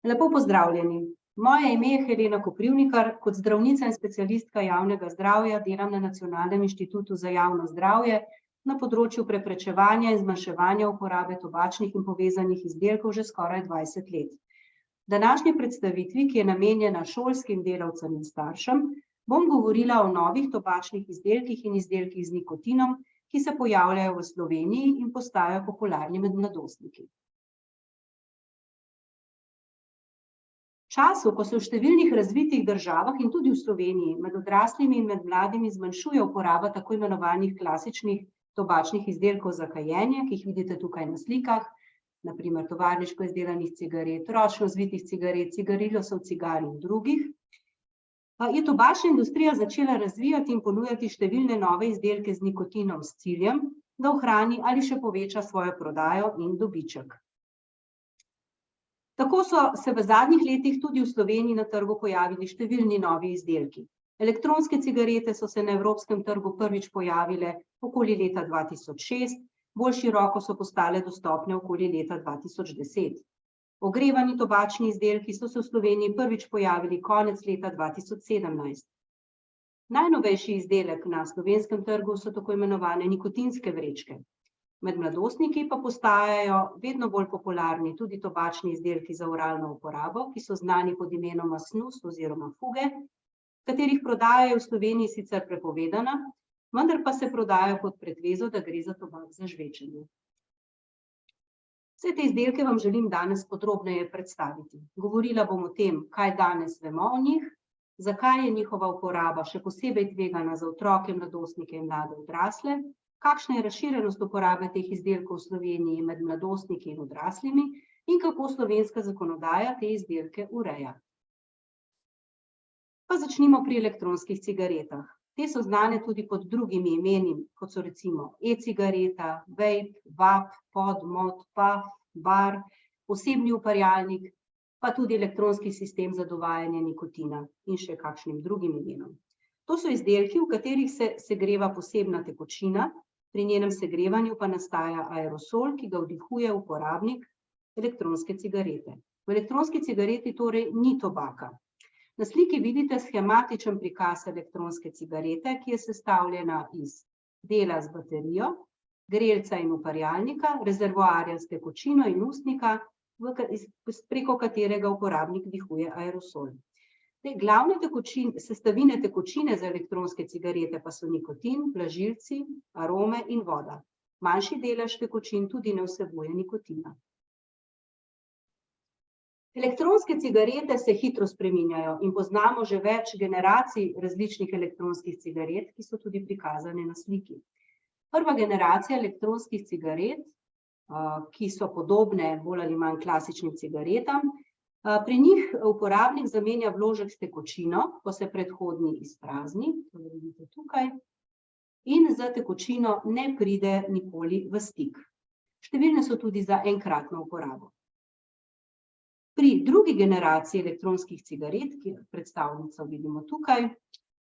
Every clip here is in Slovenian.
Lepo pozdravljeni. Moje ime je Helena Koprivnikar, kot zdravnica in specialistka javnega zdravja delam na Nacionalnem inštitutu za javno zdravje na področju preprečevanja in zmanjševanja uporabe tobačnih in povezanih izdelkov že skoraj 20 let. V današnji predstavitvi, ki je namenjena šolskim delavcem in staršem, bom govorila o novih tobačnih izdelkih in izdelkih z nikotinom, ki se pojavljajo v Sloveniji in postajajo popularni med mladostniki. V času, ko se v številnih razvitih državah in tudi v Sloveniji med odraslimi in med mladimi zmanjšuje uporaba tako imenovanih klasičnih tobačnih izdelkov za kajenje, ki jih vidite tukaj na slikah, na primer tovarniško izdelanih cigaret, ročno zvitih cigaret, cigarilosov cigar in drugih, je tobačna industrija začela razvijati in ponujati številne nove izdelke z nikotinom s ciljem, da ohrani ali še poveča svojo prodajo in dobiček. Tako so se v zadnjih letih tudi v Sloveniji na trgu pojavili številni novi izdelki. Elektronske cigarete so se na evropskem trgu prvič pojavile okoli leta 2006, bolj široko so postale dostopne okoli leta 2010. Ogrevani tobačni izdelki so se v Sloveniji prvič pojavili konec leta 2017. Najnovejši izdelek na slovenskem trgu so tako imenovane nikotinske vrečke. Med mladostniki pa postajajo vedno bolj popularni tudi tobačni izdelki za oralno uporabo, ki so znani pod imenoma snus oziroma fuge, katerih prodaja je v Sloveniji sicer prepovedana, vendar pa se prodajajo pod pretvezo, da gre za tobak za žvečenje. Vse te izdelke vam želim danes podrobneje predstaviti. Govorila bom o tem, kaj danes vemo o njih, zakaj je njihova uporaba še posebej tvegana za otroke, mladostnike in mlade odrasle, kakšna je razširjenost uporabe teh izdelkov v Sloveniji med mladostniki in odraslimi in kako slovenska zakonodaja te izdelke ureja. Pa začnimo pri elektronskih cigaretah. Te so znane tudi pod drugimi imeni, kot so recimo e-cigareta, vape, vap, pod, mod, puff, bar, posebni uparjalnik, pa tudi elektronski sistem za dovajanje nikotina in še kakšnim drugim imenom. To so izdelki, v katerih se segreva posebna tekočina, pri njenem segrevanju pa nastaja aerosol, ki ga vdihuje uporabnik elektronske cigarete. V elektronski cigareti torej ni tobaka. Na sliki vidite shematičen prikaz elektronske cigarete, ki je sestavljena iz dela z baterijo, grelca in uparjalnika, rezervoarja s tekočino in ustnika, preko katerega uporabnik vdihuje aerosol. Glavne sestavine tekočine za elektronske cigarete pa so nikotin, blažilci, arome in voda. Manjši delež tekočin tudi ne vsebuje nikotina. Elektronske cigarete se hitro spreminjajo in poznamo že več generacij različnih elektronskih cigaret, ki so tudi prikazane na sliki. Prva generacija elektronskih cigaret, ki so podobne bolj ali manj klasičnim cigaretam, pri njih uporabnik zamenja vložek s tekočino, ko se predhodni izprazni, to vidite tukaj, in z tekočino ne pride nikoli v stik. Številne so tudi za enkratno uporabo. Pri drugi generaciji elektronskih cigaret, ki predstavnico vidimo tukaj,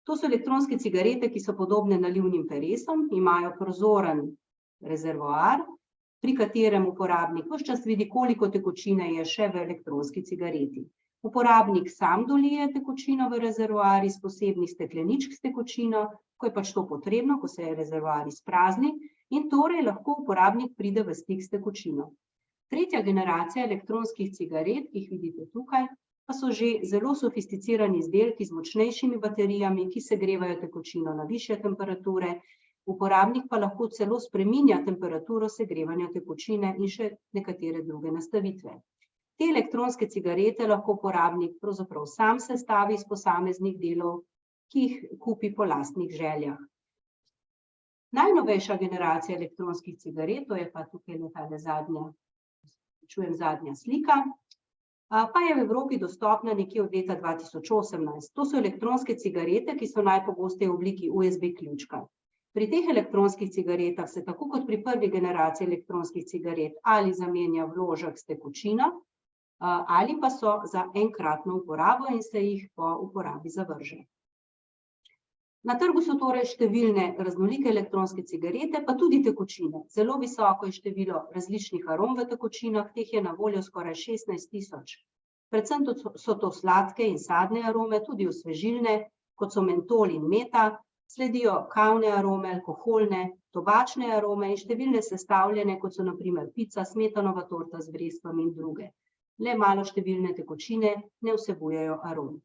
to so elektronske cigarete, ki so podobne nalivnim peresom, imajo prozoren rezervoar, pri katerem uporabnik ves čas vidi, koliko tekočine je še v elektronski cigareti. Uporabnik sam dolije tekočino v rezervoar iz posebnih stekleničk s tekočino, ko je pač to potrebno, ko se je rezervoar izprazni, in torej lahko uporabnik pride v stik s tekočino. Tretja generacija elektronskih cigaret, ki jih vidite tukaj, pa so že zelo sofisticirani izdelki z močnejšimi baterijami, ki segrevajo tekočino na višje temperature, uporabnik pa lahko celo spreminja temperaturo segrevanja tekočine in še nekatere druge nastavitve. Te elektronske cigarete lahko uporabnik pravzaprav sam sestavi iz posameznih delov, ki jih kupi po lastnih željah. Najnovejša generacija elektronskih cigaret, to je pa tukaj zadnja slika, pa je v Evropi dostopna nekje od leta 2018. To so elektronske cigarete, ki so najpogosteje v obliki USB ključka. Pri teh elektronskih cigaretah se tako kot pri prvi generaciji elektronskih cigaret ali zamenja vložek s tekočino ali pa so za enkratno uporabo in se jih po uporabi zavrže. Na trgu so torej številne raznolike elektronske cigarete, pa tudi tekočine. Zelo visoko je število različnih arom v tekočinah, teh je na voljo skoraj 16.000. Predvsem so to sladke in sadne arome, tudi osvežilne, kot so mentol in meta, sledijo kavne arome, alkoholne, tobačne arome in številne sestavljene, kot so na primer pica, smetanova torta z breskvami in druge. Le malo številne tekočine ne vsebujejo arom.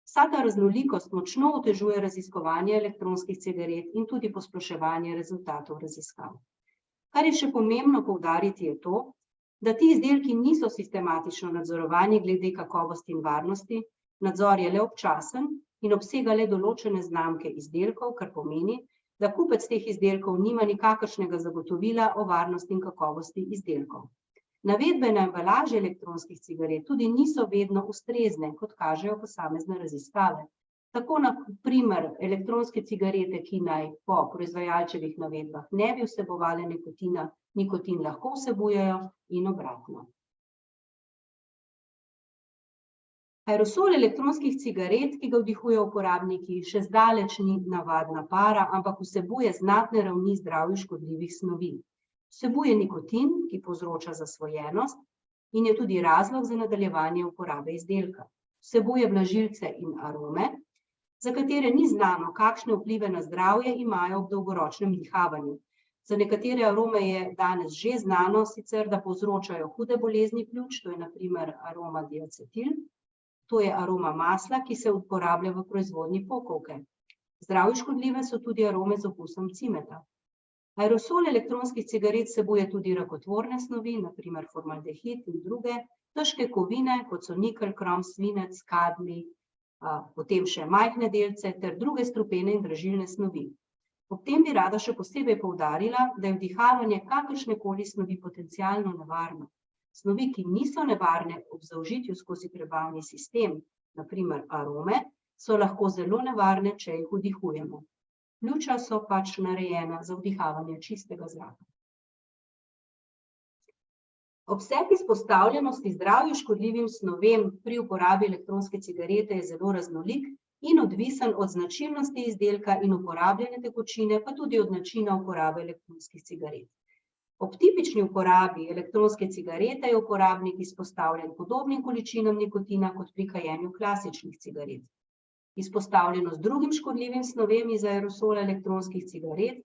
Vsa ta raznolikost močno otežuje raziskovanje elektronskih cigaret in tudi posploševanje rezultatov raziskav. Kar je še pomembno poudariti je to, da ti izdelki niso sistematično nadzorovani glede kakovosti in varnosti, nadzor je le občasen in obsega le določene znamke izdelkov, kar pomeni, da kupec teh izdelkov nima nikakršnega zagotovila o varnosti in kakovosti izdelkov. Navedbe na embalaži elektronskih cigaret tudi niso vedno ustrezne, kot kažejo posamezne raziskave. Tako na primer elektronske cigarete, ki naj po proizvajalčevih navedbah ne bi vsebovale nikotina, nikotin lahko vsebujejo in obratno. Aerosol elektronskih cigaret, ki ga vdihujejo uporabniki, še zdaleč ni navadna para, ampak vsebuje znatne ravni zdravju škodljivih snovi. Vsebuje nikotin, ki povzroča zasvojenost in je tudi razlog za nadaljevanje uporabe izdelka. Vsebuje vlažilce in arome, za katere ni znano, kakšne vplive na zdravje imajo ob dolgoročnem vdihavanju. Za nekatere arome je danes že znano sicer, da povzročajo hude bolezni pljuč, to je na primer aroma diacetil, to je aroma masla, ki se uporablja v proizvodnji pokovke. Zdravju škodljive so tudi arome z okusom cimeta. Aerosol elektronskih cigaret vsebuje tudi rakotvorne snovi, na primer formaldehid in druge, težke kovine, kot so nikelj, krom, svinec, kadmij, potem še majhne delce ter druge strupene in dražilne snovi. Ob tem bi rada še posebej poudarila, da je vdihavanje kakršnekoli snovi potencialno nevarno. Snovi, ki niso nevarne ob zaužitju skozi prebavni sistem, na primer arome, so lahko zelo nevarne, če jih vdihujemo. Pljuča so pač narejena za vdihavanje čistega zraka. Obseg izpostavljenosti zdravju škodljivim snovem pri uporabi elektronske cigarete je zelo raznolik in odvisen od značilnosti izdelka in uporabljene tekočine, pa tudi od načina uporabe elektronskih cigaret. Ob tipični uporabi elektronske cigarete je uporabnik izpostavljen podobnim količinam nikotina kot pri kajenju klasičnih cigaret. Izpostavljenost drugim škodljivim snovem iz aerosola elektronskih cigaret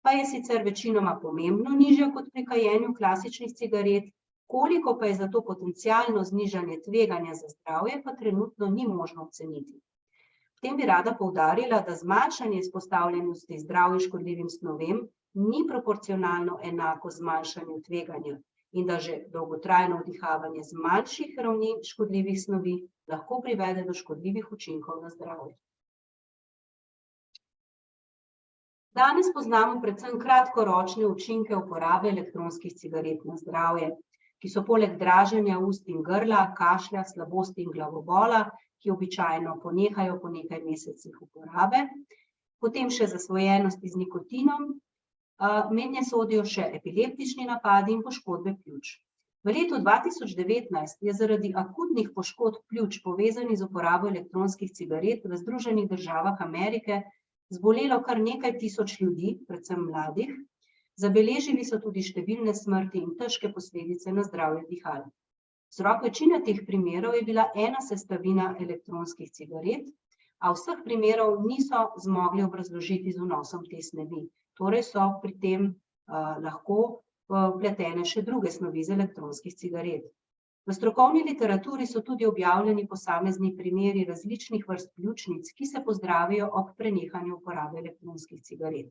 pa je sicer večinoma pomembno nižja kot pri kajenju klasičnih cigaret, koliko pa je zato potencialno znižanje tveganja za zdravje, pa trenutno ni možno oceniti. V tem bi rada poudarila, da zmanjšanje izpostavljenosti zdravju škodljivim snovem ni proporcionalno enako zmanjšanju tveganja in da že dolgotrajno vdihavanje z manjših ravni škodljivih snovi lahko privede do škodljivih učinkov na zdravje. Danes poznamo predvsem kratkoročne učinke uporabe elektronskih cigaret na zdravje, ki so poleg draženja ust in grla, kašlja, slabosti in glavobola, ki običajno ponehajo po nekaj mesecih uporabe, potem še zasvojenosti z nikotinom, mednje sodijo še epileptični napadi in poškodbe pljuč. V letu 2019 je zaradi akutnih poškodb pljuč povezanih z uporabo elektronskih cigaret v Združenih državah Amerike zbolelo kar nekaj tisoč ljudi, predvsem mladih, zabeležili so tudi številne smrti in težke posledice na zdravje dihal. Vzrok večine teh primerov je bila ena sestavina elektronskih cigaret, a vseh primerov niso zmogli obrazložiti z vnosom te snovi. Torej so pri tem lahko vpletene še druge snovi iz elektronskih cigaret. V strokovni literaturi so tudi objavljeni posamezni primeri različnih vrst pljučnic, ki se pozdravijo ob prenehanju uporabe elektronskih cigaret.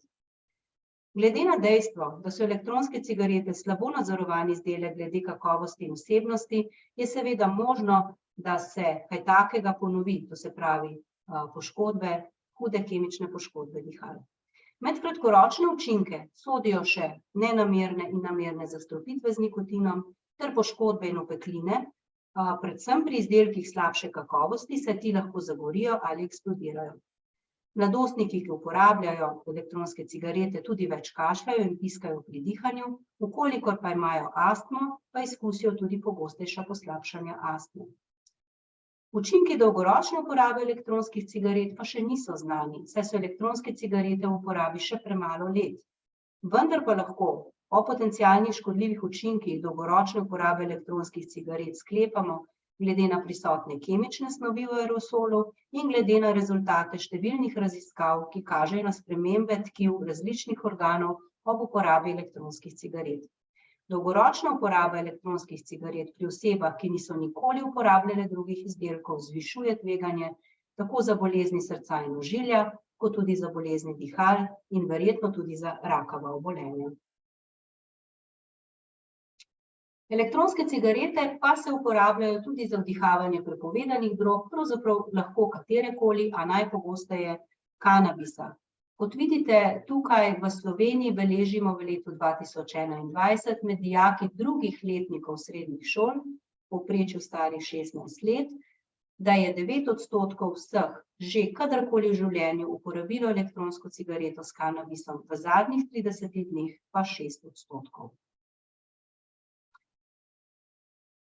Glede na dejstvo, da so elektronske cigarete slabo nadzorovani izdelek glede kakovosti in vsebnosti, je seveda možno, da se kaj takega ponovi, to se pravi poškodbe, hude kemične poškodbe dihal. Med kratkoročne učinke sodijo še nenamerne in namerne zastrupitve z nikotinom ter poškodbe in opekline, predvsem pri izdelkih slabše kakovosti, saj ti lahko zagorijo ali eksplodirajo. Mladostniki, ki uporabljajo elektronske cigarete, tudi več kašljajo in piskajo pri dihanju, vkolikor pa imajo astmo, pa izkusijo tudi pogostejša poslabšanja astme. Učinki dolgoročne uporabe elektronskih cigaret pa še niso znani, saj so elektronske cigarete v uporabi še premalo let. Vendar pa lahko o potencialnih škodljivih učinkih dolgoročne uporabe elektronskih cigaret sklepamo glede na prisotne kemične snovi v aerosolu in glede na rezultate številnih raziskav, ki kažejo na spremembe tkiv različnih organov ob uporabi elektronskih cigaret. Dolgoročna uporaba elektronskih cigaret pri osebah, ki niso nikoli uporabljale drugih izdelkov, zvišuje tveganje tako za bolezni srca in ožilja, kot tudi za bolezni dihal in verjetno tudi za rakava obolenja. Elektronske cigarete pa se uporabljajo tudi za vdihavanje prepovedanih drog, pravzaprav lahko katerekoli, a najpogosteje kanabisa. Kot vidite, tukaj v Sloveniji beležimo v letu 2021 med dijaki drugih letnikov srednjih šol, v povprečju starih 16 let, da je 9% vseh že kadarkoli v življenju uporabilo elektronsko cigareto s kanabisom, v zadnjih 30 dneh pa 6%.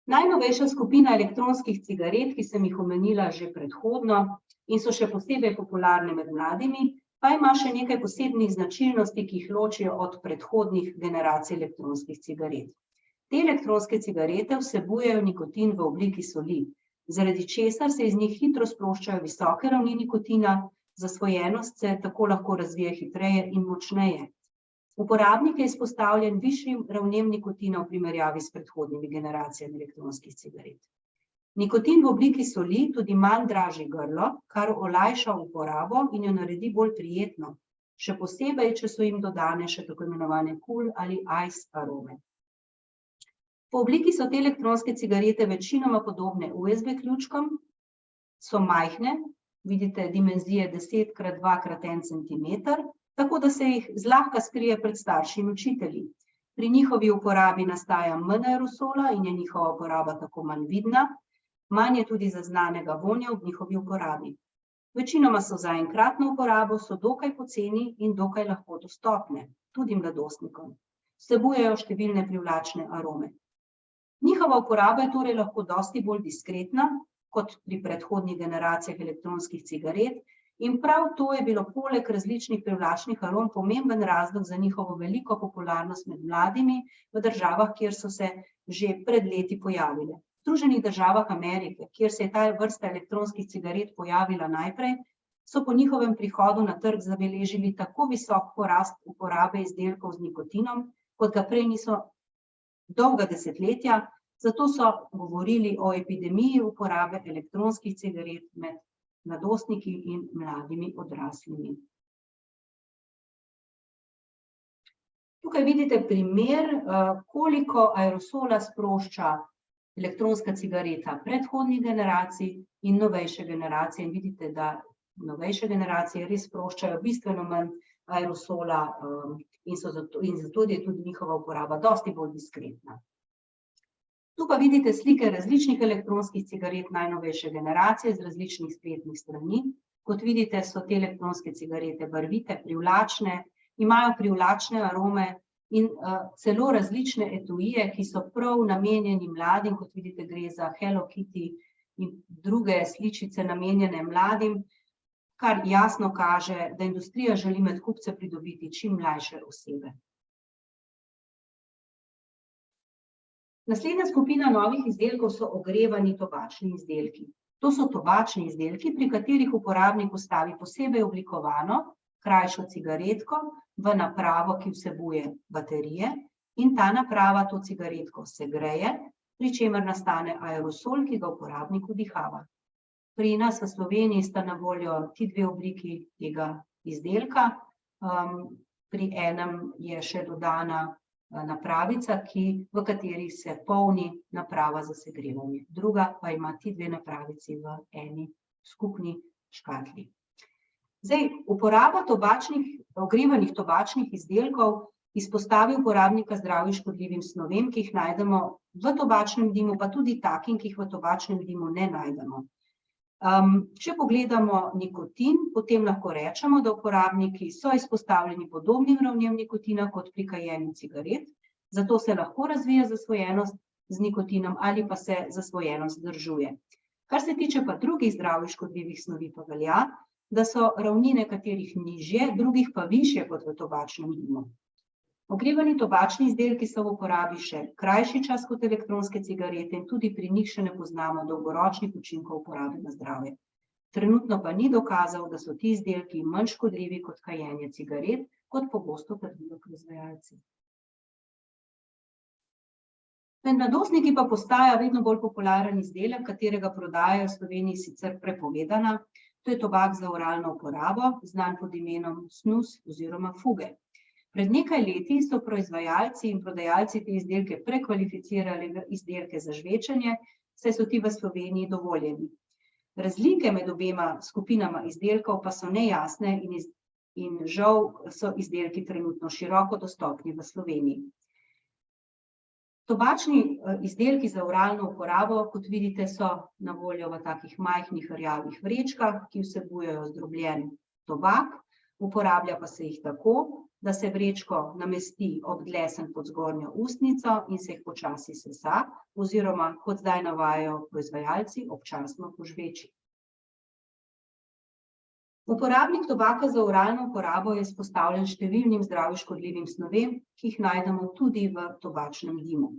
Najnovejša skupina elektronskih cigaret, ki sem jih omenila že predhodno in so še posebej popularne med mladimi, pa ima še nekaj posebnih značilnosti, ki jih ločijo od predhodnih generacij elektronskih cigaret. Te elektronske cigarete vsebujejo nikotin v obliki soli, zaradi česar se iz njih hitro sproščajo visoke ravni nikotina, zasvojenost se tako lahko razvije hitreje in močneje. Uporabnik je izpostavljen višjim ravnem nikotina v primerjavi s predhodnimi generacijami elektronskih cigaret. Nikotin v obliki soli tudi manj draži grlo, kar olajša uporabo in jo naredi bolj prijetno, še posebej, če so jim dodane še tako imenovane cool ali ice arome. Po obliki so te elektronske cigarete večinoma podobne USB ključkom, so majhne, vidite dimenzije 10x2x1 centimeter, tako da se jih zlahka skrije pred starši in učitelji. Pri njihovi uporabi nastaja manj aerosola in je njihova uporaba tako manj vidna, manj je tudi zaznanega vonja ob njihovi uporabi. Večinoma so za enkratno uporabo, so dokaj poceni in dokaj lahko dostopne, tudi mladostnikom. Vsebujejo številne privlačne arome. Njihova uporaba je torej lahko dosti bolj diskretna kot pri predhodnih generacijah elektronskih cigaret in prav to je bilo poleg različnih privlačnih arom pomemben razlog za njihovo veliko popularnost med mladimi v državah, kjer so se že pred leti pojavile. V Združenih državah Amerike, kjer se je ta vrsta elektronskih cigaret pojavila najprej, so po njihovem prihodu na trg zabeležili tako visok porast uporabe izdelkov z nikotinom, kot ga prej niso dolga desetletja, zato so govorili o epidemiji uporabe elektronskih cigaret med mladostniki in mladimi odraslimi. Tukaj vidite primer, koliko aerosola sprošča elektronska cigareta predhodnih generacij in novejše generacije. In vidite, da novejše generacije res sproščajo bistveno manj aerosola in zato je tudi njihova uporaba dosti bolj diskretna. Tu pa vidite slike različnih elektronskih cigaret najnovejše generacije z različnih spletnih strani. Kot vidite, so te elektronske cigarete barvite, privlačne, imajo privlačne arome in celo različne etuje, ki so prav namenjeni mladim, kot vidite, gre za Hello Kitty in druge sličice namenjene mladim, kar jasno kaže, da industrija želi med kupce pridobiti čim mlajše osebe. Naslednja skupina novih izdelkov so ogrevani tobačni izdelki. To so tobačni izdelki, pri katerih uporabnik vstavi posebej oblikovano, krajšo cigaretko v napravo, ki vsebuje baterije, in ta naprava to cigaretko segreje, pri čemer nastane aerosol, ki ga uporabnik vdihava. Pri nas v Sloveniji sta na voljo ti dve obliki tega izdelka. Pri enem je še dodana napravica, v kateri se polni naprava za segrevanje. Druga pa ima ti dve napravici v eni skupni škatli. Zdaj, uporaba ogrevanih tobačnih izdelkov izpostavi uporabnika zdravju škodljivim snovem, ki jih najdemo v tobačnem dimu, pa tudi takim, ki jih v tobačnem dimu ne najdemo. Če pogledamo nikotin, potem lahko rečemo, da uporabniki so izpostavljeni podobnim ravnem nikotina kot pri kajenju cigaret, zato se lahko razvije zasvojenost z nikotinom ali pa se zasvojenost vzdržuje. Kar se tiče pa drugih zdravju škodljivih snovi, pa velja, da so ravni nekaterih nižje, drugih pa višje kot v tobačnem dimu. Ogrevani tobačni izdelki so v uporabi še krajši čas kot elektronske cigarete in tudi pri njih še ne poznamo dolgoročnih učinkov uporabe na zdravje. Trenutno pa ni dokazal, da so ti izdelki manj škodljivi kot kajenje cigaret, kot pogosto trdijo proizvajalci. Med mladostniki pa postaja vedno bolj popularen izdelek, katerega prodaja v Sloveniji sicer prepovedana, to je tobak za oralno uporabo, znan pod imenom snus oziroma fuge. Pred nekaj leti so proizvajalci in prodajalci te izdelke prekvalificirali v izdelke za žvečenje, saj so ti v Sloveniji dovoljeni. Razlike med obema skupinama izdelkov pa so nejasne in žal so izdelki trenutno široko dostopni v Sloveniji. Tobačni izdelki za oralno uporabo, kot vidite, so na voljo v takih majhnih rjavih vrečkah, ki vsebujejo zdrobljen tobak, uporablja pa se jih tako, da se vrečko namesti ob dlesen pod zgornjo ustnico in se jih počasi sesa, oziroma, kot zdaj navajajo proizvajalci, občasno požveči. Uporabnik tobaka za oralno uporabo je izpostavljen številnim zdravju škodljivim snovem, ki jih najdemo tudi v tobačnem dimu.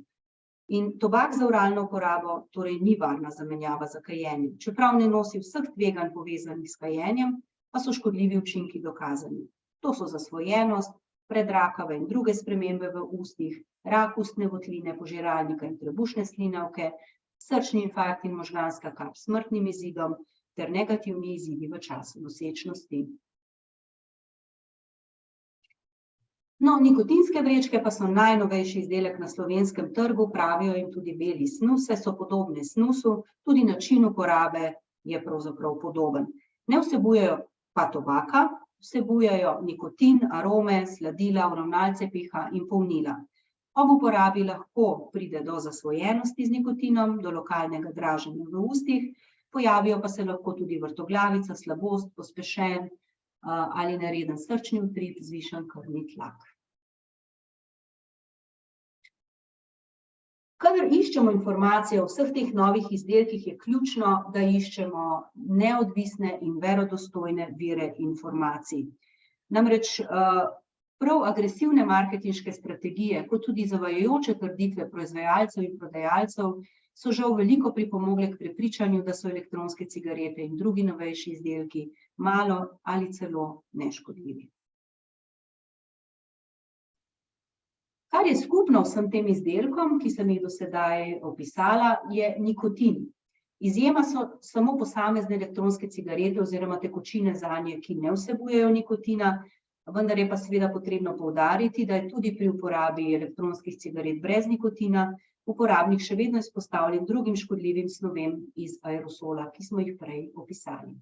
In tobak za oralno uporabo torej ni varna zamenjava za kajenje. Čeprav ne nosi vseh tveganj povezanih s kajenjem, pa so škodljivi učinki dokazani. To so zasvojenost, predrakave in druge spremembe v ustih, rak ustne votline, požiralnika in trebušne slinavke, srčni infarkt in možganska kap s smrtnim izidom ter negativni izidi v času nosečnosti. No, nikotinske vrečke pa so najnovejši izdelek na slovenskem trgu, pravijo jim tudi beli snus, saj so podobne snusu, tudi način uporabe je pravzaprav podoben. Ne vsebujejo pa tobaka, vsebujejo nikotin, arome, sladila, uravnalce piha in polnila. Ob uporabi lahko pride do zasvojenosti z nikotinom, do lokalnega draženja v ustih, pojavijo pa se lahko tudi vrtoglavica, slabost, pospešen ali nereden srčni utrip, zvišan krvni tlak. Kadar iščemo informacije o vseh teh novih izdelkih, je ključno, da iščemo neodvisne in verodostojne vire informacij. Namreč prav agresivne marketinške strategije, kot tudi zavajajoče trditve proizvajalcev in prodajalcev, so žal veliko pripomogle k prepričanju, da so elektronske cigarete in drugi novejši izdelki malo ali celo neškodljivi. Kar je skupno vsem tem izdelkom, ki sem jih do sedaj opisala, je nikotin. Izjema so samo posamezne elektronske cigarete oziroma tekočine zanje, ki ne vsebujejo nikotina, vendar je pa seveda potrebno poudariti, da je tudi pri uporabi elektronskih cigaret brez nikotina uporabnik še vedno izpostavljen drugim škodljivim snovem iz aerosola, ki smo jih prej opisali.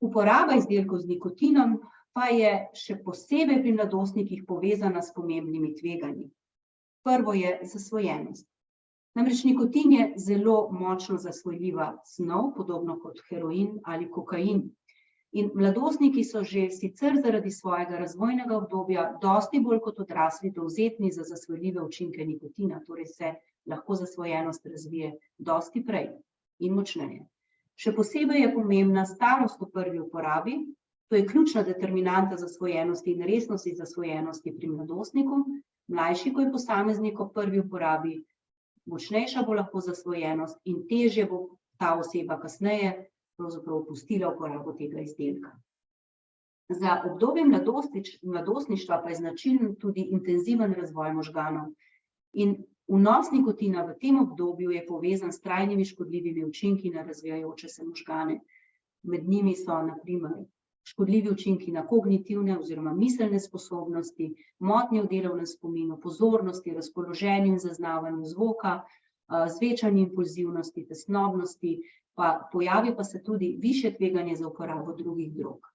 Uporaba izdelkov z nikotinom pa je še posebej pri mladostnikih povezana s pomembnimi tveganji. Prvo je zasvojenost. Namreč nikotin je zelo močno zasvojljiva snov, podobno kot heroin ali kokain. In mladostniki so že sicer zaradi svojega razvojnega obdobja dosti bolj kot odrasli dovzetni za zasvojljive učinke nikotina, torej se lahko zasvojenost razvije dosti prej in močneje. Še posebej je pomembna starost v prvi uporabi, to je ključna determinanta zasvojenosti in resnosti zasvojenosti pri mladostniku. Mlajši, ko je posameznik v prvi uporabi, močnejša bo lahko zasvojenost in težje bo ta oseba kasneje pravzaprav opustila uporabo tega izdelka. Za obdobje mladostništva pa je značilen tudi intenziven razvoj možganov in vnos nikotina v tem obdobju je povezan s trajnimi škodljivimi učinki na razvijajoče se možgane. Med njimi so na primer škodljivi učinki na kognitivne oziroma miselne sposobnosti, motnje v delovnem spominu, pozornosti, razpoloženju in zaznavanju zvoka, zvečanju impulzivnosti, tesnobnosti, pojavi pa se tudi višje tveganje za uporabo drugih drog.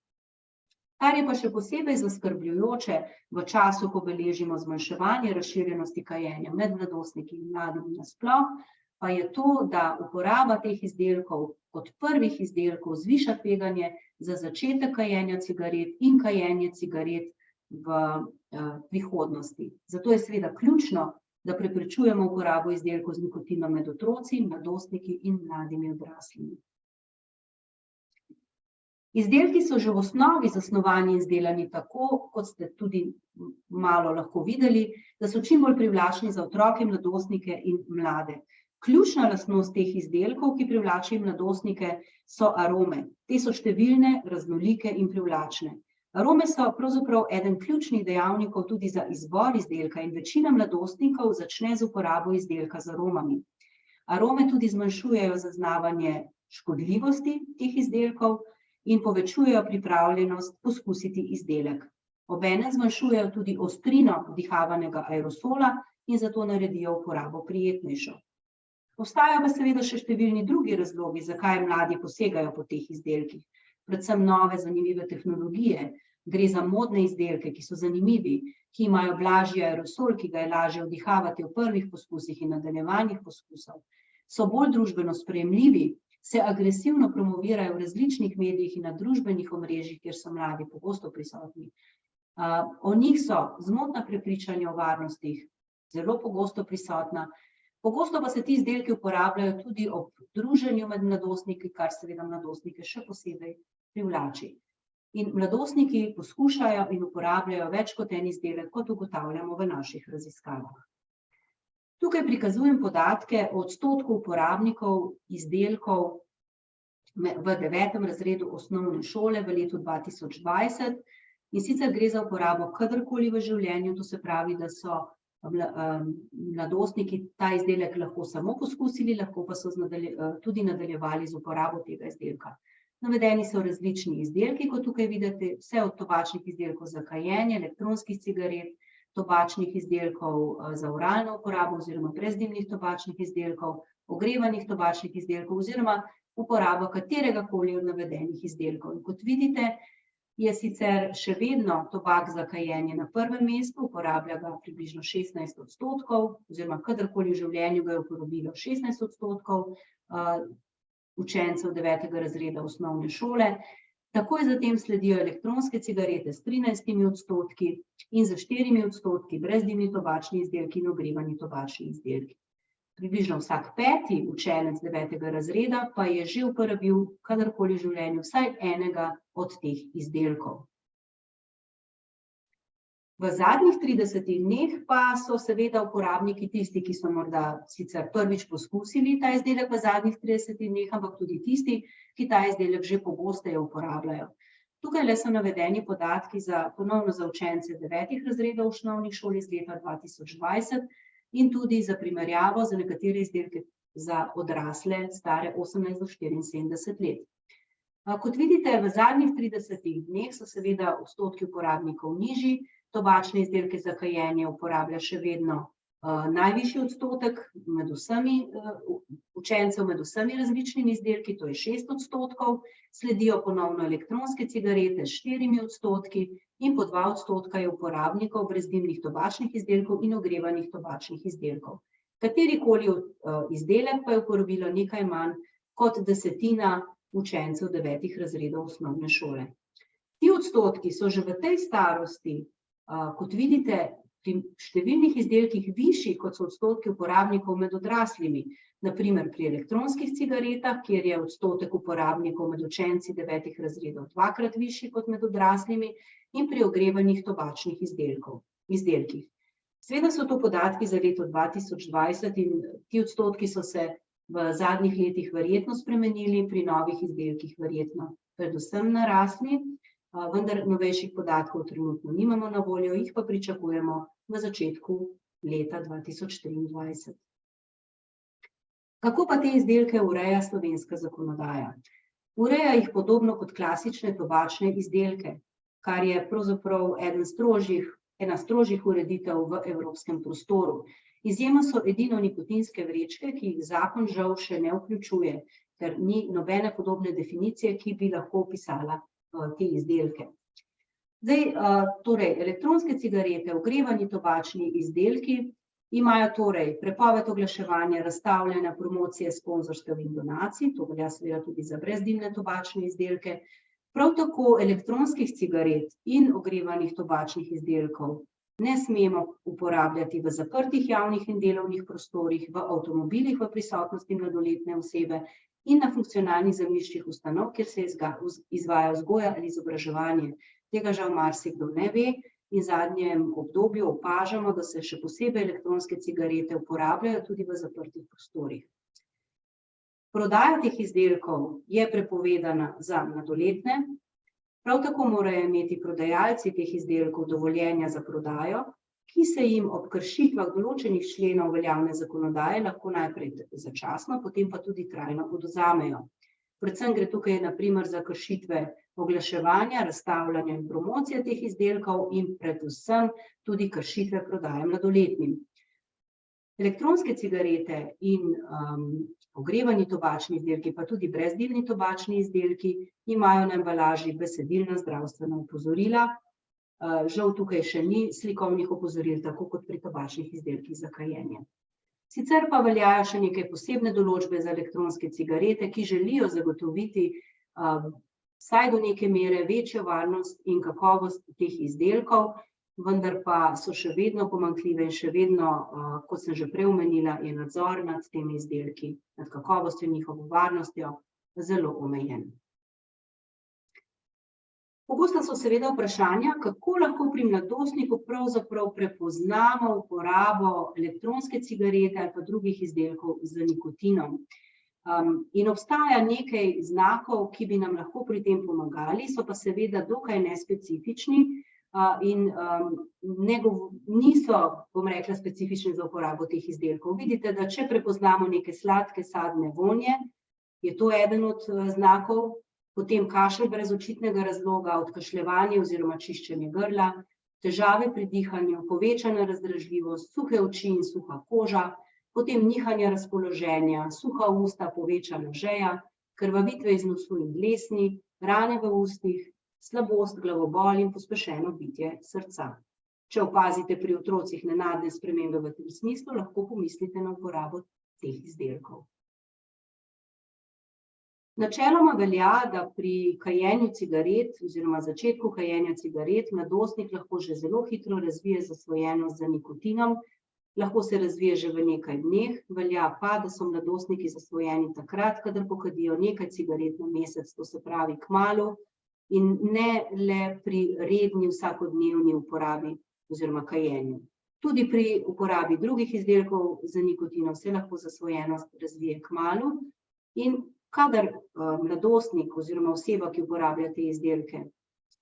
Kar je pa še posebej zaskrbljujoče v času, ko beležimo zmanjševanje razširjenosti kajenja med mladostniki in mladimi nasploh, pa je to, da uporaba teh izdelkov kot prvih izdelkov zviša tveganje za začetek kajenja cigaret in kajenje cigaret v prihodnosti. Zato je seveda ključno, da preprečujemo uporabo izdelkov z nikotinom med otroci, mladostniki in mladimi odraslimi. Izdelki so že v osnovi zasnovani in izdelani tako, kot ste tudi malo lahko videli, da so čim bolj privlačni za otroke, mladostnike in mlade. Ključna lastnost teh izdelkov, ki privlačijo mladostnike, so arome. Te so številne, raznolike in privlačne. Arome so pravzaprav eden ključnih dejavnikov tudi za izbor izdelka in večina mladostnikov začne z uporabo izdelka z aromami. Arome tudi zmanjšujejo zaznavanje škodljivosti teh izdelkov in povečujejo pripravljenost poskusiti izdelek. Obenem zmanjšujejo tudi ostrino vdihavanega aerosola in zato naredijo uporabo prijetnejšo. Obstajajo pa seveda še številni drugi razlogi, zakaj mladi posegajo po teh izdelkih. Predvsem nove zanimive tehnologije. Gre za modne izdelke, ki so zanimivi, ki imajo blažji aerosol, ki ga je lažje vdihavati v prvih poskusih in nadaljevanjih poskusov. So bolj družbeno sprejemljivi, se agresivno promovirajo v različnih medijih in na družbenih omrežjih, kjer so mladi pogosto prisotni. O njih so zmotna prepričanja o varnostih zelo pogosto prisotna. Pogosto pa se ti izdelki uporabljajo tudi ob druženju med mladostniki, kar seveda mladostnike še posebej privlači. In mladostniki poskušajo in uporabljajo več kot en izdelek, kot ugotavljamo v naših raziskavah. Tukaj prikazujem podatke o odstotku uporabnikov izdelkov v 9. razredu osnovne šole v letu 2020. In sicer gre za uporabo kadarkoli v življenju, to se pravi, da so mladostniki ta izdelek lahko samo poskusili, lahko pa so tudi nadaljevali z uporabo tega izdelka. Navedeni so različni izdelki, kot tukaj vidite, vse od tobačnih izdelkov za kajenje, elektronskih cigaret, tobačnih izdelkov za oralno uporabo oziroma brezdimnih tobačnih izdelkov, ogrevanih tobačnih izdelkov oziroma uporabo kateregakoli od navedenih izdelkov. In kot vidite, je sicer še vedno tobak za kajenje na prvem mestu, uporablja ga približno 16% oziroma kadarkoli v življenju ga je uporabilo 16% učencev 9. razreda osnovne šole. Takoj zatem sledijo elektronske cigarete s 13% in za 4% brezdimni tobačni izdelki in ogrevani tobačni izdelki. Približno vsak 5. učenec 9. razreda pa je že uporabil kadarkoli v življenju vsaj enega od teh izdelkov. V zadnjih 30 dneh pa so seveda uporabniki tisti, ki so morda sicer prvič poskusili ta izdelek v zadnjih 30 dneh, ampak tudi tisti, ki ta izdelek že pogosteje uporabljajo. Tukaj le so navedeni podatki ponovno za učence 9. razredov osnovnih šol iz leta 2020 in tudi za primerjavo za nekatere izdelke za odrasle stare 18 do 74 let. Kot vidite, v zadnjih 30 dneh so seveda odstotki uporabnikov nižji. Tobačne izdelke za kajenje uporablja še vedno najvišji odstotek med vsemi učencev med vsemi različnimi izdelki, to je 6%, sledijo ponovno elektronske cigarete s 4% in po 2% je uporabnikov brezdimnih tobačnih izdelkov in ogrevanih tobačnih izdelkov. Katerikoli izdelek pa je uporabilo nekaj manj kot 10% učencev 9. razredov osnovne šole. Ti odstotki so že v tej starosti, kot vidite, pri številnih izdelkih višji, kot so odstotki uporabnikov med odraslimi, na primer pri elektronskih cigaretah, kjer je odstotek uporabnikov med učenci 9. razredov dvakrat višji kot med odraslimi, in pri ogrevanih tobačnih izdelkih. Seveda so to podatki za leto 2020 in ti odstotki so se v zadnjih letih verjetno spremenili, pri novih izdelkih verjetno predvsem narasli. Vendar novejših podatkov trenutno nimamo na voljo, jih pa pričakujemo v začetku leta 2023. Kako pa te izdelke ureja slovenska zakonodaja? Ureja jih podobno kot klasične tobačne izdelke, kar je pravzaprav ena strožjih ureditev v evropskem prostoru. Izjema so edino nikotinske vrečke, ki jih zakon žal še ne vključuje, ker ni nobene podobne definicije, ki bi lahko opisala te izdelke. Torej, elektronske cigarete, ogrevani tobačni izdelki imajo torej prepoved oglaševanja, razstavljanja, promocije, sponzorstev in donacij, to velja seveda tudi za brezdimne tobačne izdelke. Prav tako elektronskih cigaret in ogrevanih tobačnih izdelkov ne smemo uporabljati v zaprtih javnih in delovnih prostorih, v avtomobilih v prisotnosti mladoletne osebe in na funkcionalnih zemljiščih ustanov, kjer se izvaja vzgoja ali izobraževanje. Tega žal marsikdo ne ve in v zadnjem obdobju opažamo, da se še posebej elektronske cigarete uporabljajo tudi v zaprtih prostorih. Prodaja teh izdelkov je prepovedana za mladoletne, prav tako morajo imeti prodajalci teh izdelkov dovoljenja za prodajo, ki se jim ob kršitvah določenih členov veljavne zakonodaje lahko najprej začasno, potem pa tudi trajno odvzamejo. Predvsem gre tukaj na primer za kršitve oglaševanja, razstavljanja in promocije teh izdelkov in predvsem tudi kršitve prodaje mladoletnim. Elektronske cigarete in ogrevani tobačni izdelki, pa tudi brezdimni tobačni izdelki, imajo na embalaži besedilna zdravstvena opozorila. Žal tukaj še ni slikovnih opozoril, tako kot pri tobačnih izdelkih za kajenje. Sicer pa veljajo še neke posebne določbe za elektronske cigarete, ki želijo zagotoviti vsaj do neke mere večjo varnost in kakovost teh izdelkov, vendar pa so še vedno pomanjkljive in še vedno, kot sem že prej omenila, je nadzor nad temi izdelki, nad kakovostjo in njihovo varnostjo zelo omejen. Pogosta so seveda vprašanja, kako lahko pri mladostniku pravzaprav prepoznamo uporabo elektronske cigarete ali pa drugih izdelkov z nikotinom. In obstaja nekaj znakov, ki bi nam lahko pri tem pomagali, so pa seveda dokaj nespecifični in niso, bom rekla, specifični za uporabo teh izdelkov. Vidite, da če prepoznamo neke sladke sadne vonje, je to eden od znakov, potem kašelj brez očitnega razloga, odkašljevanje oziroma čiščenje grla, težave pri dihanju, povečana razdražljivost, suhe oči in suha koža, potem nihanje razpoloženja, suha usta, povečana žeja, krvavitve iz nosu in dlesni, rane v ustih, slabost, glavobol in pospešeno bitje srca. Če opazite pri otrocih nenadne spremembe v tem smislu, lahko pomislite na uporabo teh izdelkov. Načeloma velja, da pri kajenju cigaret oziroma začetku kajenja cigaret mladostnik lahko že zelo hitro razvije zasvojenost za nikotinom, lahko se razvije že v nekaj dneh, velja pa, da so mladostniki zasvojeni takrat, kadar pokadijo nekaj cigaret na mesec, to se pravi kmalu, in ne le pri redni vsakodnevni uporabi oziroma kajenju. Tudi pri uporabi drugih izdelkov z nikotinom se lahko zasvojenost razvije kmalu in kadar mladostnik oziroma oseba, ki uporablja te izdelke,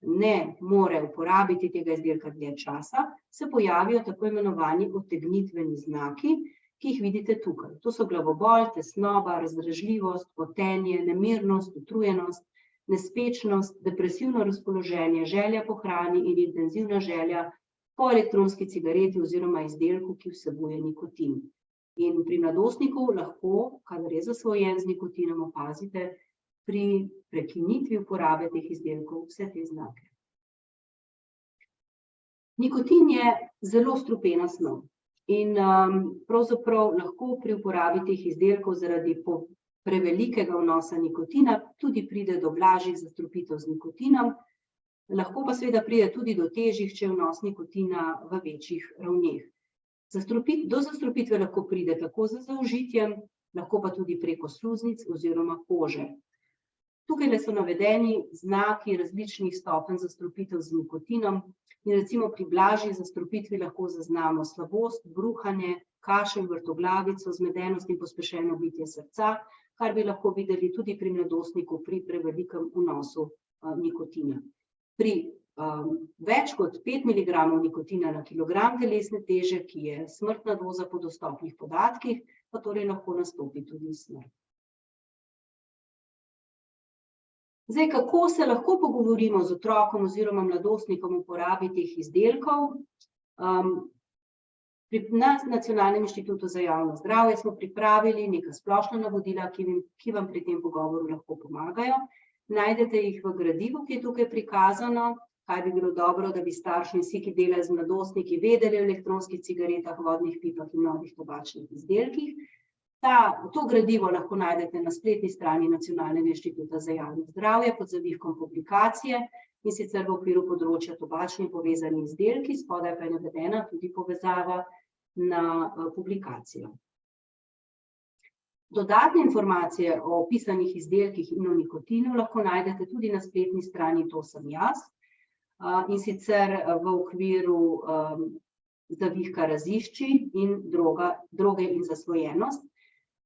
ne more uporabiti tega izdelka dlje časa, se pojavijo tako imenovani odtegnitveni znaki, ki jih vidite tukaj. To so glavobol, tesnoba, razdražljivost, potenje, nemirnost, utrujenost, nespečnost, depresivno razpoloženje, želja po hrani in intenzivna želja po elektronski cigareti oziroma izdelku, ki vsebuje nikotin. In pri mladostniku lahko, kadar je zasvojen z nikotinom, opazite pri prekinitvi uporabe teh izdelkov vse te znake. Nikotin je zelo strupena snov in pravzaprav lahko pri uporabi teh izdelkov zaradi prevelikega vnosa nikotina tudi pride do blažjih zastrupitev z nikotinom, lahko pa seveda pride tudi do težjih, če je vnos nikotina v večjih ravneh. Do zastrupitve lahko pride tako z zaužitjem, lahko pa tudi preko sluznic oziroma kože. Tukaj so navedeni znaki različnih stopenj zastrupitev z nikotinom in recimo pri blažji zastrupitvi lahko zaznamo slabost, bruhanje, kašelj, vrtoglavico, zmedenost in pospešeno bitje srca, kar bi lahko videli tudi pri mladostniku pri prevelikem vnosu nikotina. Pri več kot 5 mg nikotina na kilogram telesne teže, ki je smrtna doza po dostopnih podatkih, pa torej lahko nastopi tudi smrt. Zdaj, kako se lahko pogovorimo z otrokom oziroma mladostnikom o uporabi teh izdelkov? Pri nas na Nacionalnem inštitutu za javno zdravje smo pripravili neka splošna navodila, ki vam pri tem pogovoru lahko pomagajo. Najdete jih v gradivu, ki je tukaj prikazano. Kaj bi bilo dobro, da bi starši in vsi, ki delajo z mladostniki, vedeli o elektronskih cigaretah, vodnih pipah in novih tobačnih izdelkih. To gradivo lahko najdete na spletni strani Nacionalnega inštituta za javno zdravje pod zavihkom publikacije. in sicer v okviru področja tobačni povezani izdelki, spodaj pa je navedena tudi povezava na publikacijo. Dodatne informacije o opisanih izdelkih in o nikotinu lahko najdete tudi na spletni strani To sem jaz, in sicer v okviru zavihka Razišči in droge in zasvojenost.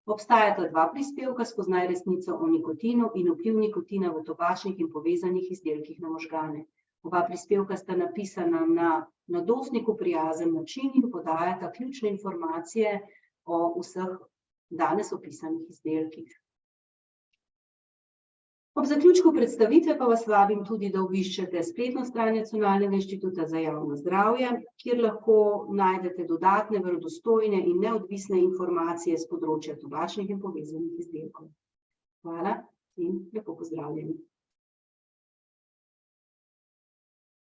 Obstajata dva prispevka, Spoznaj resnico o nikotinu in Vpliv nikotina v tobačnih in povezanih izdelkih na možgane. Oba prispevka sta napisana na mladostniku prijazen način in podajata ključne informacije o vseh danes opisanih izdelkih. Ob zaključku predstavitve pa vas vabim tudi, da obiščete spletno stran Nacionalnega inštituta za javno zdravje, kjer lahko najdete dodatne, verodostojne in neodvisne informacije s področja tobačnih in povezanih izdelkov. Hvala in lepo pozdravljeni.